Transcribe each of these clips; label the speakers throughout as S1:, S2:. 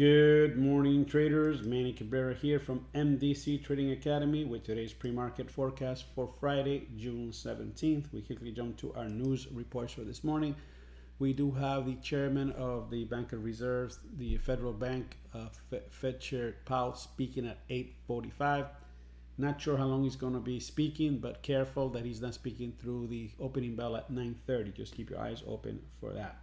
S1: Good morning, traders. Manny Cabrera here from MDC Trading Academy with today's pre-market forecast for Friday, June 17th. We quickly jump to our news reports for this morning. We do have the chairman of the Bank of Reserves, the Federal Bank, Fed Chair Powell, speaking at 8:45. Not sure how long he's going to be speaking, but careful that he's not speaking through the opening bell at 9:30. Just keep your eyes open for that.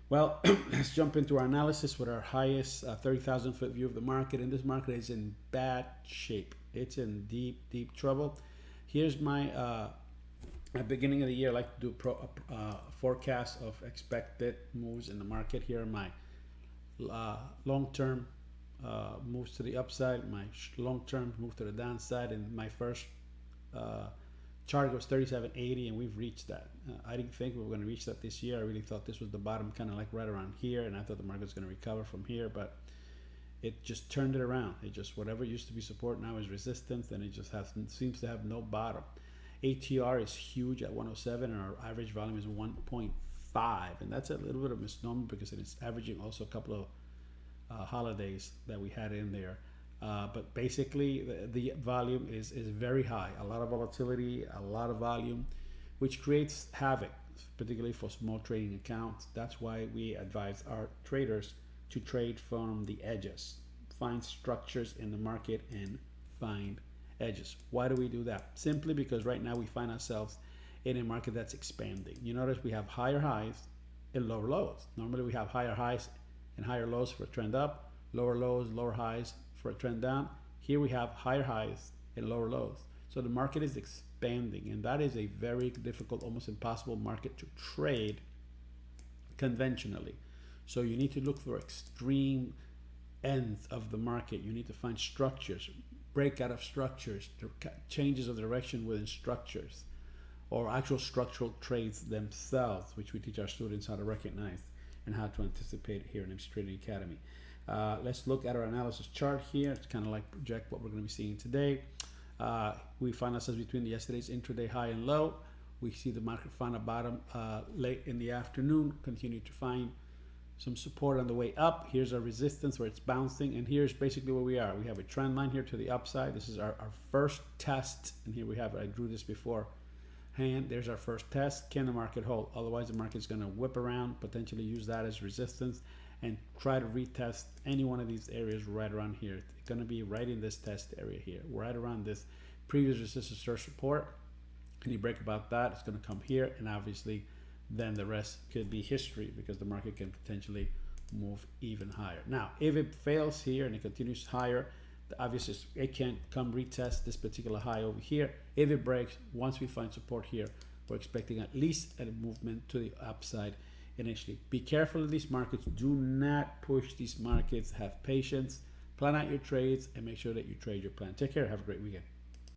S1: Well, let's jump into our analysis with our highest 30,000 foot view of the market. And this market is in bad shape. It's in deep, deep trouble. Here's my at beginning of the year, I like to do forecast of expected moves in the market. Here are my long-term moves to the upside, my long-term move to the downside, and my first target was 37.80, and we've reached that. I didn't think we were going to reach that this year. I really thought this was the bottom, kind of like right around here, and I thought the market was going to recover from here, but it just turned it around. It just, whatever used to be support now is resistance, and it just seems to have no bottom. ATR is huge at 107, and our average volume is 1.5, and that's a little bit of a misnomer because it is averaging also a couple of holidays that we had in there. But basically the volume is very high, a lot of volatility, a lot of volume, which creates havoc, particularly for small trading accounts. That's why we advise our traders to trade from the edges, find structures in the market and find edges. Why do we do that? Simply because right now we find ourselves in a market that's expanding. You notice we have higher highs and lower lows. Normally we have higher highs and higher lows for a trend up, lower lows, lower highs for a trend down. Here we have higher highs and lower lows. So the market is expanding, and that is a very difficult, almost impossible market to trade conventionally. So you need to look for extreme ends of the market. You need to find structures, breakout of structures, changes of direction within structures, or actual structural trades themselves, which we teach our students how to recognize and how to anticipate here in MC Trading Academy. Let's look at our analysis chart here. It's kind of like project what we're going to be seeing today. We find ourselves between yesterday's intraday high and low. We see the market find a bottom late in the afternoon, continue to find some support on the way up. Here's our resistance where it's bouncing, and here's basically where we are. We have a trend line here to the upside. This is our first test, and here we have, I drew this before hand. There's our first test. Can the market hold? Otherwise the market's going to whip around, potentially use that as resistance, and try to retest any one of these areas right around here. It's going to be right in this test area here, right around this previous resistance source support. Any break about that, it's going to come here, and obviously then the rest could be history because the market can potentially move even higher. Now, if it fails here and it continues higher, obviously it can't come retest this particular high over here. If it breaks, once we find support here, we're expecting at least a movement to the upside initially. Be careful of these markets. Do not push these markets. Have patience. Plan out your trades and make sure that you trade your plan. Take care. Have a great weekend.